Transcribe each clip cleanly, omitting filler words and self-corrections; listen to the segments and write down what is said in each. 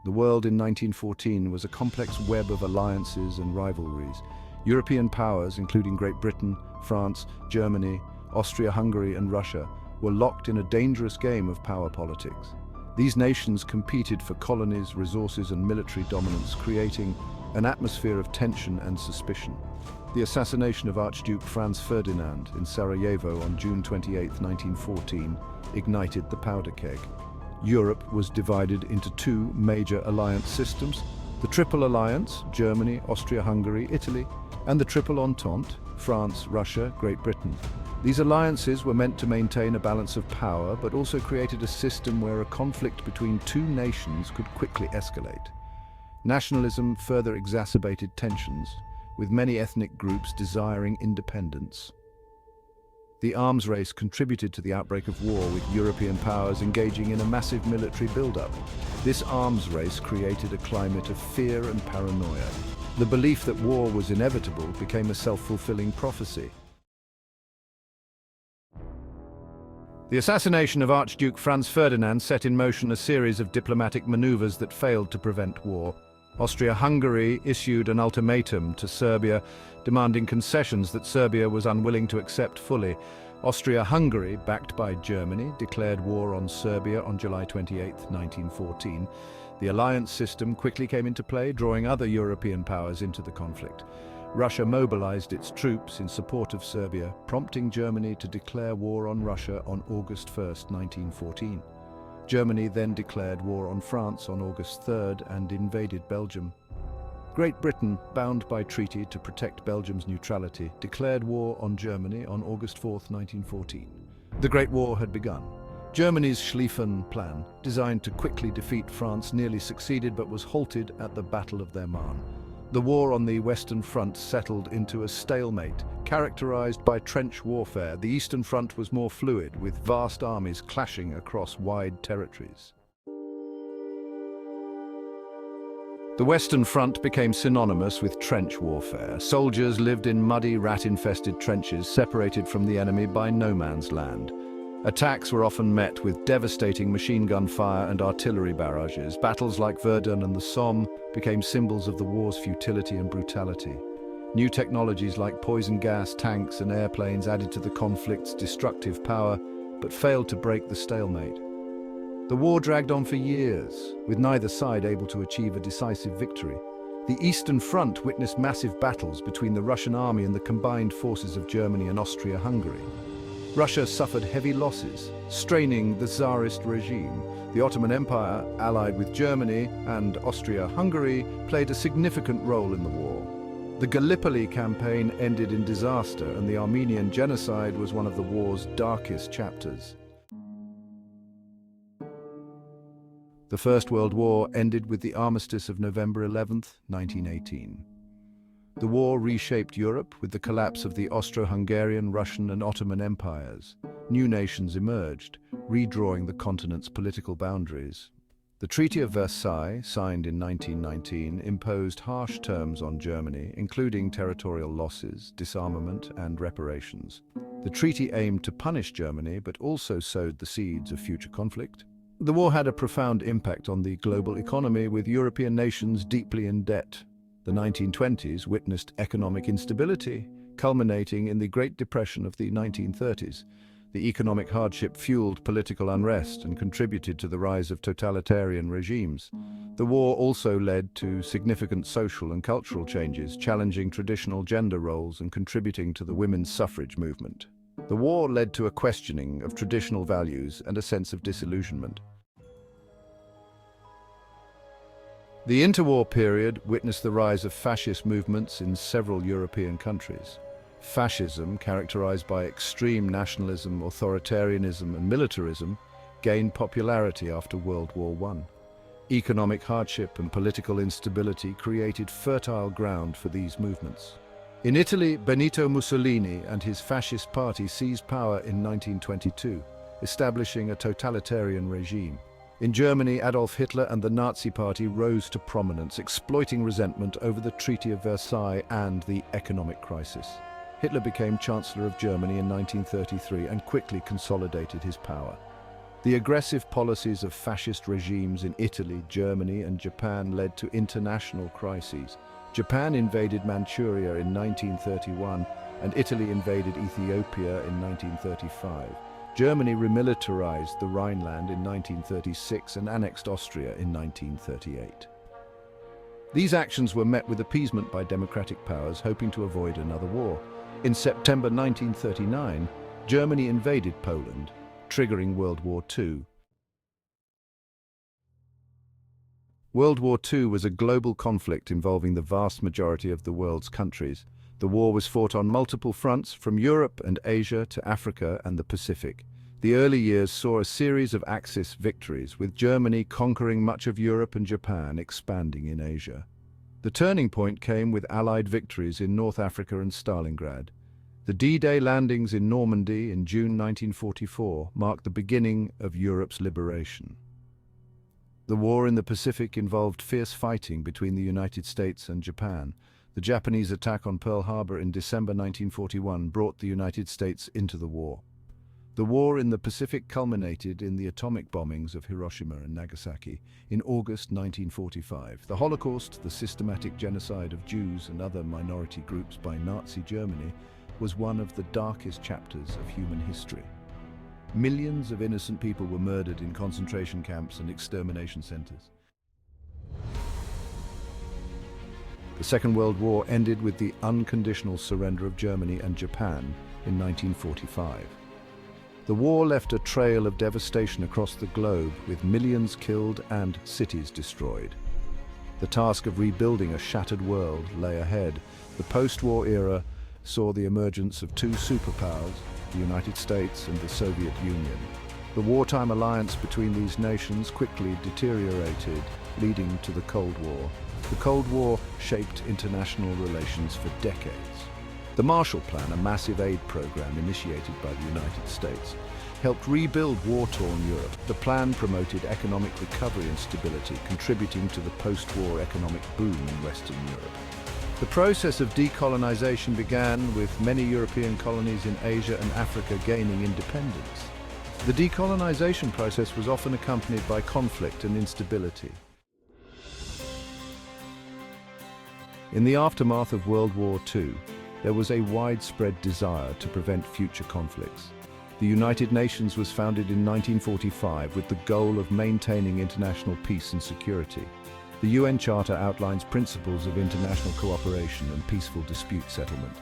The world in 1914 was a complex web of alliances and rivalries. European powers, including Great Britain, France, Germany, Austria-Hungary and Russia, were locked in a dangerous game of power politics. These nations competed for colonies, resources and military dominance, creating an atmosphere of tension and suspicion. The assassination of Archduke Franz Ferdinand in Sarajevo on June 28, 1914, ignited the powder keg. Europe was divided into two major alliance systems: the Triple Alliance, Germany, Austria-Hungary, Italy, and the Triple Entente, France, Russia, Great Britain. These alliances were meant to maintain a balance of power, but also created a system where a conflict between two nations could quickly escalate. Nationalism further exacerbated tensions, with many ethnic groups desiring independence. The arms race contributed to the outbreak of war, with European powers engaging in a massive military buildup. This arms race created a climate of fear and paranoia. The belief that war was inevitable became a self-fulfilling prophecy. The assassination of Archduke Franz Ferdinand set in motion a series of diplomatic maneuvers that failed to prevent war. Austria-Hungary issued an ultimatum to Serbia, demanding concessions that Serbia was unwilling to accept fully. Austria-Hungary, backed by Germany, declared war on Serbia on July 28, 1914. The alliance system quickly came into play, drawing other European powers into the conflict. Russia mobilized its troops in support of Serbia, prompting Germany to declare war on Russia on August 1, 1914. Germany then declared war on France on August 3rd and invaded Belgium. Great Britain, bound by treaty to protect Belgium's neutrality, declared war on Germany on August 4, 1914. The Great War had begun. Germany's Schlieffen Plan, designed to quickly defeat France, nearly succeeded but was halted at the Battle of the Marne. The war on the Western Front settled into a stalemate, characterized by trench warfare. The Eastern Front was more fluid, with vast armies clashing across wide territories. The Western Front became synonymous with trench warfare. Soldiers lived in muddy, rat-infested trenches, separated from the enemy by no man's land. Attacks were often met with devastating machine gun fire and artillery barrages. Battles like Verdun and the Somme became symbols of the war's futility and brutality. New technologies like poison gas, tanks and airplanes added to the conflict's destructive power, but failed to break the stalemate. The war dragged on for years, with neither side able to achieve a decisive victory. The Eastern Front witnessed massive battles between the Russian army and the combined forces of Germany and Austria-Hungary. Russia suffered heavy losses, straining the Tsarist regime. The Ottoman Empire, allied with Germany and Austria-Hungary, played a significant role in the war. The Gallipoli campaign ended in disaster, and the Armenian genocide was one of the war's darkest chapters. The First World War ended with the armistice of November 11, 1918. The war reshaped Europe with the collapse of the Austro-Hungarian, Russian and Ottoman empires. New nations emerged, redrawing the continent's political boundaries. The Treaty of Versailles, signed in 1919, imposed harsh terms on Germany, including territorial losses, disarmament and reparations. The treaty aimed to punish Germany, but also sowed the seeds of future conflict. The war had a profound impact on the global economy, with European nations deeply in debt. The 1920s witnessed economic instability, culminating in the Great Depression of the 1930s. The economic hardship fueled political unrest and contributed to the rise of totalitarian regimes. The war also led to significant social and cultural changes, challenging traditional gender roles and contributing to the women's suffrage movement. The war led to a questioning of traditional values and a sense of disillusionment. The interwar period witnessed the rise of fascist movements in several European countries. Fascism, characterized by extreme nationalism, authoritarianism and militarism, gained popularity after World War I. Economic hardship and political instability created fertile ground for these movements. In Italy, Benito Mussolini and his fascist party seized power in 1922, establishing a totalitarian regime. In Germany, Adolf Hitler and the Nazi Party rose to prominence, exploiting resentment over the Treaty of Versailles and the economic crisis. Hitler became Chancellor of Germany in 1933 and quickly consolidated his power. The aggressive policies of fascist regimes in Italy, Germany, and Japan led to international crises. Japan invaded Manchuria in 1931, and Italy invaded Ethiopia in 1935. Germany remilitarized the Rhineland in 1936 and annexed Austria in 1938. These actions were met with appeasement by democratic powers hoping to avoid another war. In September 1939, Germany invaded Poland, triggering World War II. World War II was a global conflict involving the vast majority of the world's countries. The war was fought on multiple fronts, from Europe and Asia to Africa and the Pacific. The early years saw a series of Axis victories, with Germany conquering much of Europe and Japan expanding in Asia. The turning point came with Allied victories in North Africa and Stalingrad. The D-Day landings in Normandy in June 1944 marked the beginning of Europe's liberation. The war in the Pacific involved fierce fighting between the United States and Japan. The Japanese attack on Pearl Harbor in December 1941 brought the United States into the war. The war in the Pacific culminated in the atomic bombings of Hiroshima and Nagasaki in August 1945. The Holocaust, the systematic genocide of Jews and other minority groups by Nazi Germany, was one of the darkest chapters of human history. Millions of innocent people were murdered in concentration camps and extermination centers. The Second World War ended with the unconditional surrender of Germany and Japan in 1945. The war left a trail of devastation across the globe, with millions killed and cities destroyed. The task of rebuilding a shattered world lay ahead. The post-war era saw the emergence of two superpowers, the United States and the Soviet Union. The wartime alliance between these nations quickly deteriorated, leading to the Cold War. The Cold War shaped international relations for decades. The Marshall Plan, a massive aid program initiated by the United States, helped rebuild war-torn Europe. The plan promoted economic recovery and stability, contributing to the post-war economic boom in Western Europe. The process of decolonization began with many European colonies in Asia and Africa gaining independence. The decolonization process was often accompanied by conflict and instability. In the aftermath of World War II, there was a widespread desire to prevent future conflicts. The United Nations was founded in 1945 with the goal of maintaining international peace and security. The UN Charter outlines principles of international cooperation and peaceful dispute settlement.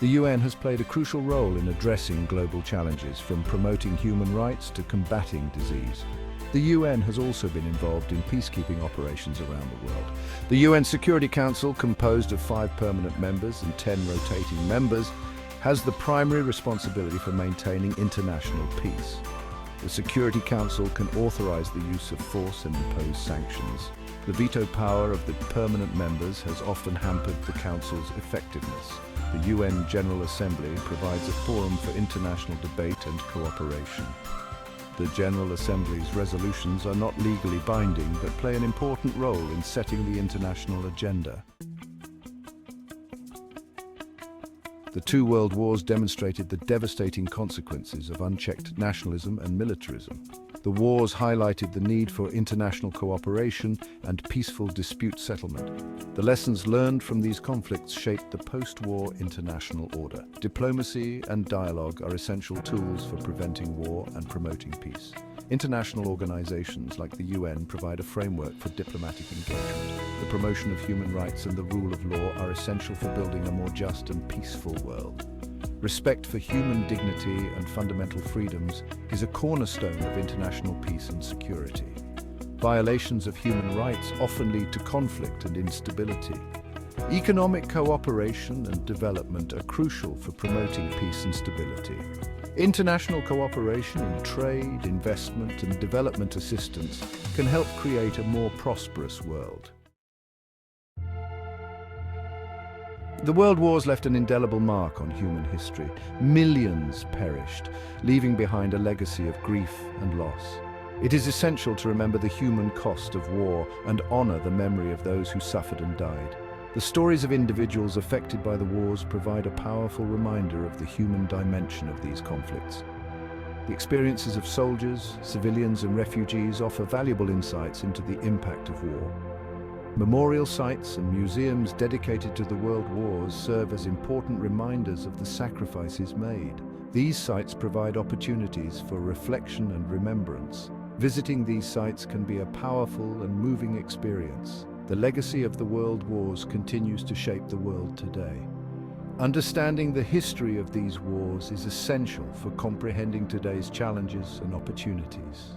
The UN has played a crucial role in addressing global challenges, from promoting human rights to combating disease. The UN has also been involved in peacekeeping operations around the world. The UN Security Council, composed of 5 permanent members and 10 rotating members, has the primary responsibility for maintaining international peace. The Security Council can authorize the use of force and impose sanctions. The veto power of the permanent members has often hampered the Council's effectiveness. The UN General Assembly provides a forum for international debate and cooperation. The General Assembly's resolutions are not legally binding, but play an important role in setting the international agenda. The two world wars demonstrated the devastating consequences of unchecked nationalism and militarism. The wars highlighted the need for international cooperation and peaceful dispute settlement. The lessons learned from these conflicts shaped the post-war international order. Diplomacy and dialogue are essential tools for preventing war and promoting peace. International organizations like the UN provide a framework for diplomatic engagement. The promotion of human rights and the rule of law are essential for building a more just and peaceful world. Respect for human dignity and fundamental freedoms is a cornerstone of international peace and security. Violations of human rights often lead to conflict and instability. Economic cooperation and development are crucial for promoting peace and stability. International cooperation in trade, investment, and development assistance can help create a more prosperous world. The world wars left an indelible mark on human history. Millions perished, leaving behind a legacy of grief and loss. It is essential to remember the human cost of war and honor the memory of those who suffered and died. The stories of individuals affected by the wars provide a powerful reminder of the human dimension of these conflicts. The experiences of soldiers, civilians and refugees offer valuable insights into the impact of war. Memorial sites and museums dedicated to the world wars serve as important reminders of the sacrifices made. These sites provide opportunities for reflection and remembrance. Visiting these sites can be a powerful and moving experience. The legacy of the world wars continues to shape the world today. Understanding the history of these wars is essential for comprehending today's challenges and opportunities.